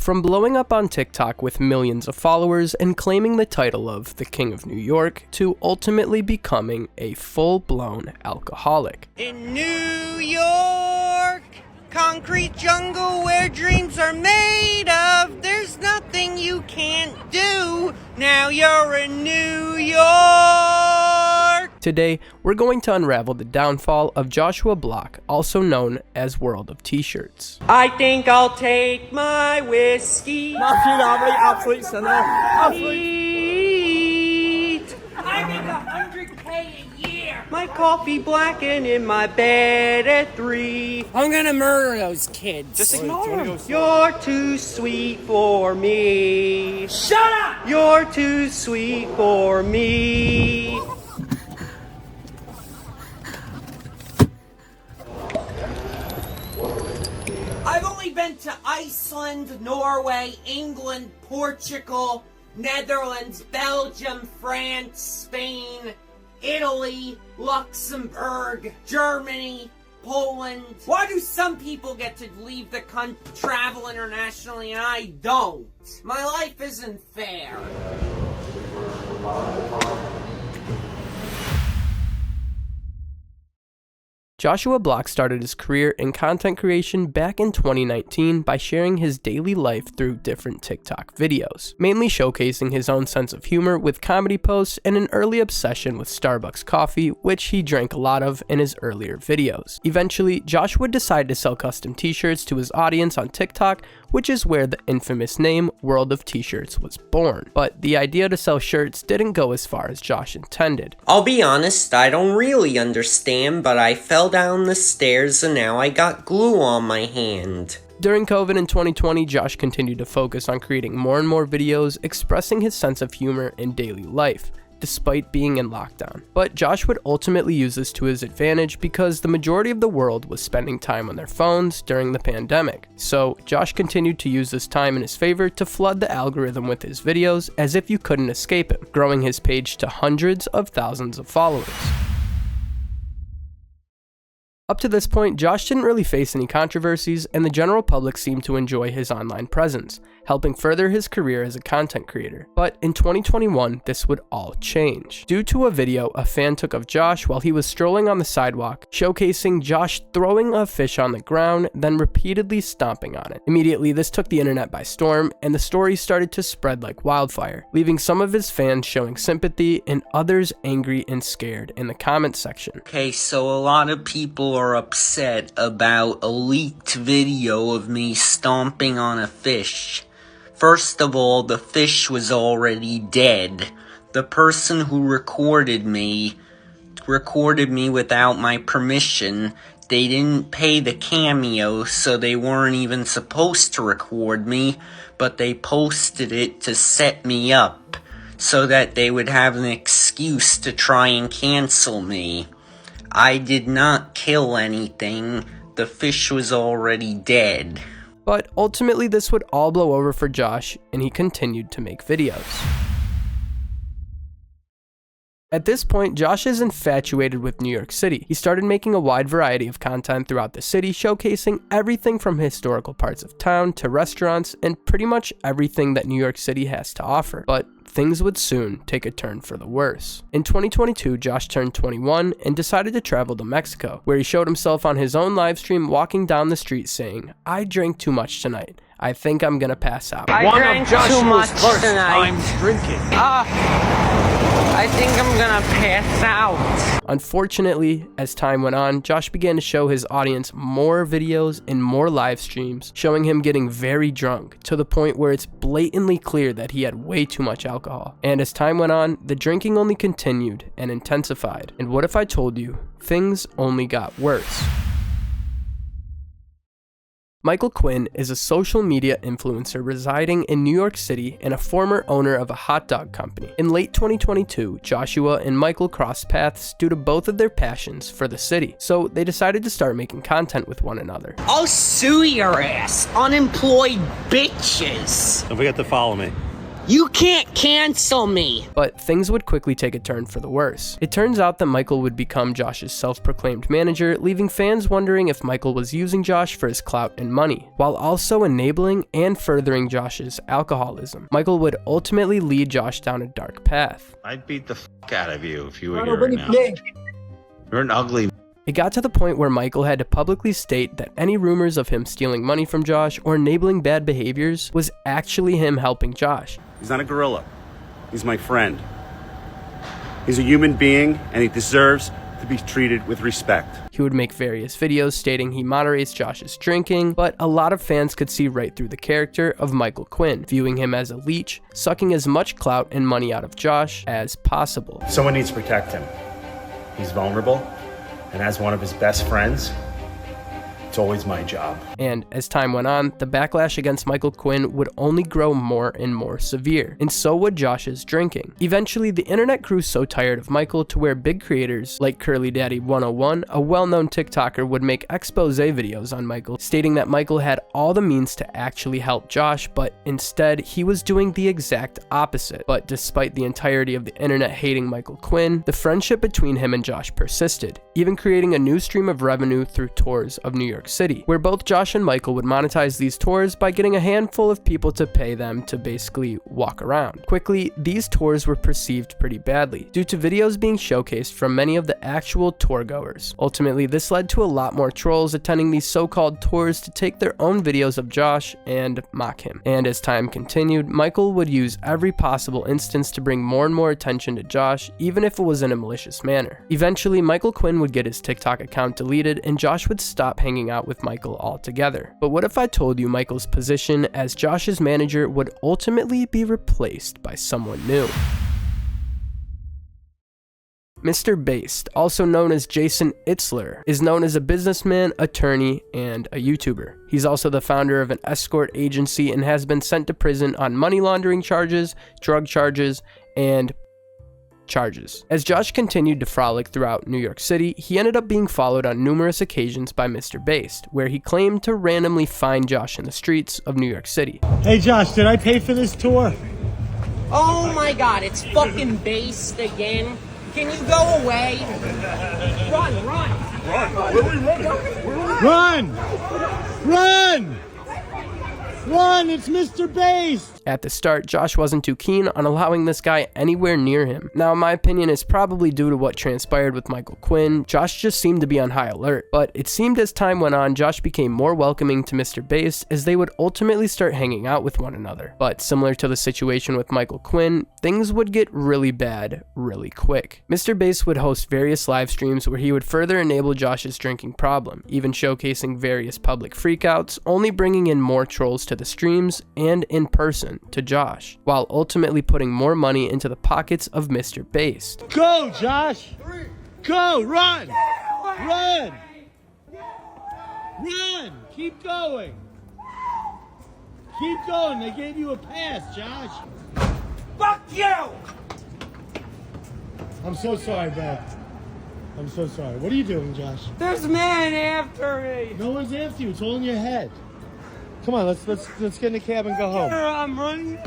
From blowing up on TikTok with millions of followers and claiming the title of the King of New York, to ultimately becoming a full-blown alcoholic. In New York, concrete jungle where dreams are made of, there's nothing you can't do, now you're in New York. Today, we're going to unravel the downfall of Joshua Block, also known as World of T-Shirts. I think I'll take my whiskey. I make $100K a year. My coffee blackened in my bed at 3. I'm gonna murder those kids. Just ignore them. You're too sweet for me. Shut up! You're too sweet for me. I've only been to Iceland, Norway, England, Portugal, Netherlands, Belgium, France, Spain, Italy, Luxembourg, Germany, Poland. Why do some people get to leave the country, travel internationally, and I don't? My life isn't fair. Joshua Block started his career in content creation back in 2019 by sharing his daily life through different TikTok videos, mainly showcasing his own sense of humor with comedy posts and an early obsession with Starbucks coffee, which he drank a lot of in his earlier videos. Eventually, Joshua decided to sell custom t-shirts to his audience on TikTok, which is where the infamous name World of T-Shirts was born. But the idea to sell shirts didn't go as far as Josh intended. I'll be honest, I don't really understand, but I fell down the stairs and now I got glue on my hand. During COVID in 2020, Josh continued to focus on creating more and more videos expressing his sense of humor in daily life, despite being in lockdown. But Josh would ultimately use this to his advantage because the majority of the world was spending time on their phones during the pandemic. So Josh continued to use this time in his favor to flood the algorithm with his videos as if you couldn't escape him, growing his page to hundreds of thousands of followers. Up to this point, Josh didn't really face any controversies, and the general public seemed to enjoy his online presence, helping further his career as a content creator. But in 2021, this would all change. Due to a video a fan took of Josh while he was strolling on the sidewalk, showcasing Josh throwing a fish on the ground, then repeatedly stomping on it. Immediately, this took the internet by storm, and the story started to spread like wildfire, leaving some of his fans showing sympathy and others angry and scared in the comments section. Okay, so a lot of people are upset about a leaked video of me stomping on a fish. First of all, the fish was already dead. The person who recorded me without my permission. They didn't pay the cameo, so they weren't even supposed to record me, but they posted it to set me up, so that they would have an excuse to try and cancel me. I did not kill anything. The fish was already dead. But ultimately this would all blow over for Josh, and he continued to make videos. At this point, Josh is infatuated with New York City. He started making a wide variety of content throughout the city, showcasing everything from historical parts of town to restaurants and pretty much everything that New York City has to offer. But things would soon take a turn for the worse. In 2022, Josh turned 21 and decided to travel to Mexico, where he showed himself on his own live stream walking down the street saying, "I drank too much tonight. I think I'm gonna pass out." I drank too much tonight. I'm drinking. I think I'm gonna pass out. Unfortunately, as time went on, Josh began to show his audience more videos and more live streams, showing him getting very drunk, to the point where it's blatantly clear that he had way too much alcohol. And as time went on, the drinking only continued and intensified. And what if I told you, things only got worse? Michael Quinn is a social media influencer residing in New York City and a former owner of a hot dog company. In late 2022, Joshua and Michael crossed paths due to both of their passions for the city, so they decided to start making content with one another. I'll sue your ass, unemployed bitches. Don't forget to follow me. You can't cancel me! But things would quickly take a turn for the worse. It turns out that Michael would become Josh's self-proclaimed manager, leaving fans wondering if Michael was using Josh for his clout and money, while also enabling and furthering Josh's alcoholism. Michael would ultimately lead Josh down a dark path. I'd beat the out of you if you were here right now. You're an ugly. It got to the point where Michael had to publicly state that any rumors of him stealing money from Josh or enabling bad behaviors was actually him helping Josh. He's not a gorilla. He's my friend. He's a human being, and he deserves to be treated with respect. He would make various videos stating he moderates Josh's drinking, but a lot of fans could see right through the character of Michael Quinn, viewing him as a leech, sucking as much clout and money out of Josh as possible. Someone needs to protect him. He's vulnerable, and as one of his best friends, it's always my job. And as time went on, the backlash against Michael Quinn would only grow more and more severe, and so would Josh's drinking. Eventually, the internet grew so tired of Michael to where big creators like Curly Daddy 101, a well-known TikToker, would make expose videos on Michael, stating that Michael had all the means to actually help Josh, but instead he was doing the exact opposite. But despite the entirety of the internet hating Michael Quinn, the friendship between him and Josh persisted, even creating a new stream of revenue through tours of New York City, where both Josh and Michael would monetize these tours by getting a handful of people to pay them to basically walk around. Quickly, these tours were perceived pretty badly, due to videos being showcased from many of the actual tour goers. Ultimately, this led to a lot more trolls attending these so-called tours to take their own videos of Josh and mock him. And as time continued, Michael would use every possible instance to bring more and more attention to Josh, even if it was in a malicious manner. Eventually, Michael Quinn would get his TikTok account deleted, and Josh would stop hanging out with Michael altogether. But what if I told you Michael's position as Josh's manager would ultimately be replaced by someone new? Mr. Based, also known as Jason Itzler, is known as a businessman, attorney, and a YouTuber. He's also the founder of an escort agency and has been sent to prison on money laundering charges, drug charges, and charges. As Josh continued to frolic throughout New York City, he ended up being followed on numerous occasions by Mr. Based, where he claimed to randomly find Josh in the streets of New York City. Hey Josh, did I pay for this tour? Oh my god, it's fucking based again. Can you go away? Run! Where are we running? Run! Run! It's Mr. Based! At the start, Josh wasn't too keen on allowing this guy anywhere near him. Now, my opinion is probably due to what transpired with Michael Quinn. Josh just seemed to be on high alert, but it seemed as time went on, Josh became more welcoming to Mr. Based as they would ultimately start hanging out with one another. But similar to the situation with Michael Quinn, things would get really bad really quick. Mr. Based would host various live streams where he would further enable Josh's drinking problem, even showcasing various public freakouts, only bringing in more trolls to the streams and in person to Josh, while ultimately putting more money into the pockets of Mr. Based. Go, Josh! Go! Run! Run! Run! Keep going! Keep going! They gave you a pass, Josh! Fuck you! I'm so sorry, Dad. I'm so sorry. What are you doing, Josh? There's a man after me! No one's after you. It's all in your head. Come on, let's get in the cab and go home. I'm running.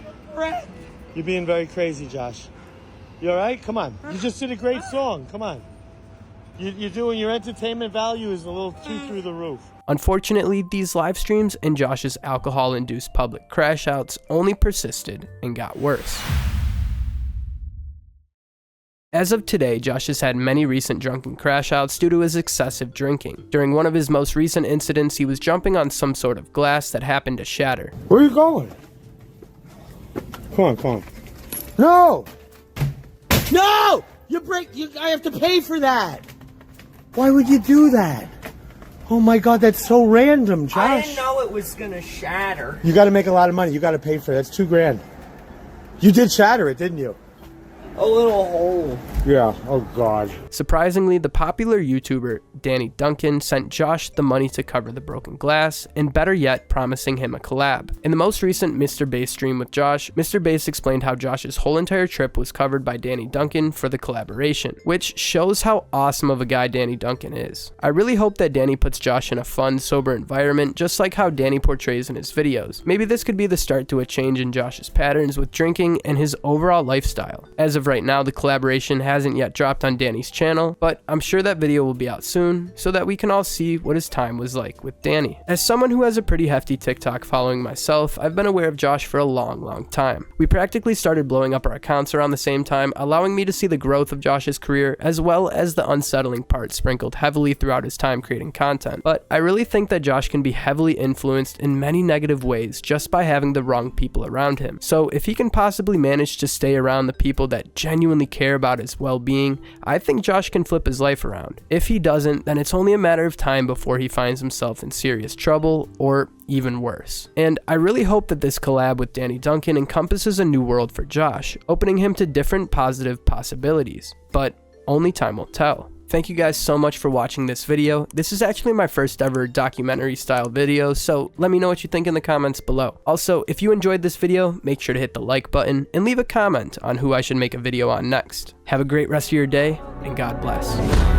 You're being very crazy, Josh. You all right? Come on. You just did a great song. Come on. You're doing your entertainment value is a little too through the roof. Unfortunately, these live streams and Josh's alcohol-induced public crash outs only persisted and got worse. As of today, Josh has had many recent drunken crash outs due to his excessive drinking. During one of his most recent incidents, he was jumping on some sort of glass that happened to shatter. Where are you going? Come on. No! No! I have to pay for that! Why would you do that? Oh my god, that's so random, Josh. I didn't know it was gonna shatter. You gotta make a lot of money. You gotta pay for it. That's $2,000. You did shatter it, didn't you? A little hole. Yeah, oh god. Surprisingly, the popular YouTuber Danny Duncan sent Josh the money to cover the broken glass, and better yet, promising him a collab. In the most recent Mr. Bass stream with Josh, Mr. Bass explained how Josh's whole entire trip was covered by Danny Duncan for the collaboration, which shows how awesome of a guy Danny Duncan is. I really hope that Danny puts Josh in a fun, sober environment, just like how Danny portrays in his videos. Maybe this could be the start to a change in Josh's patterns with drinking and his overall lifestyle. As of right now, the collaboration hasn't yet dropped on Danny's channel, but I'm sure that video will be out soon so that we can all see what his time was like with Danny. As someone who has a pretty hefty TikTok following myself, I've been aware of Josh for a long time. We practically started blowing up our accounts around the same time, allowing me to see the growth of Josh's career as well as the unsettling parts sprinkled heavily throughout his time creating content. But I really think that Josh can be heavily influenced in many negative ways just by having the wrong people around him. So if he can possibly manage to stay around the people that genuinely care about his well-being, I think Josh can flip his life around. If he doesn't, then it's only a matter of time before he finds himself in serious trouble, or even worse. And I really hope that this collab with Danny Duncan encompasses a new world for Josh, opening him to different positive possibilities. But only time will tell. Thank you guys so much for watching this video. This is actually my first ever documentary style video, so let me know what you think in the comments below. Also, if you enjoyed this video, make sure to hit the like button and leave a comment on who I should make a video on next. Have a great rest of your day, and God bless.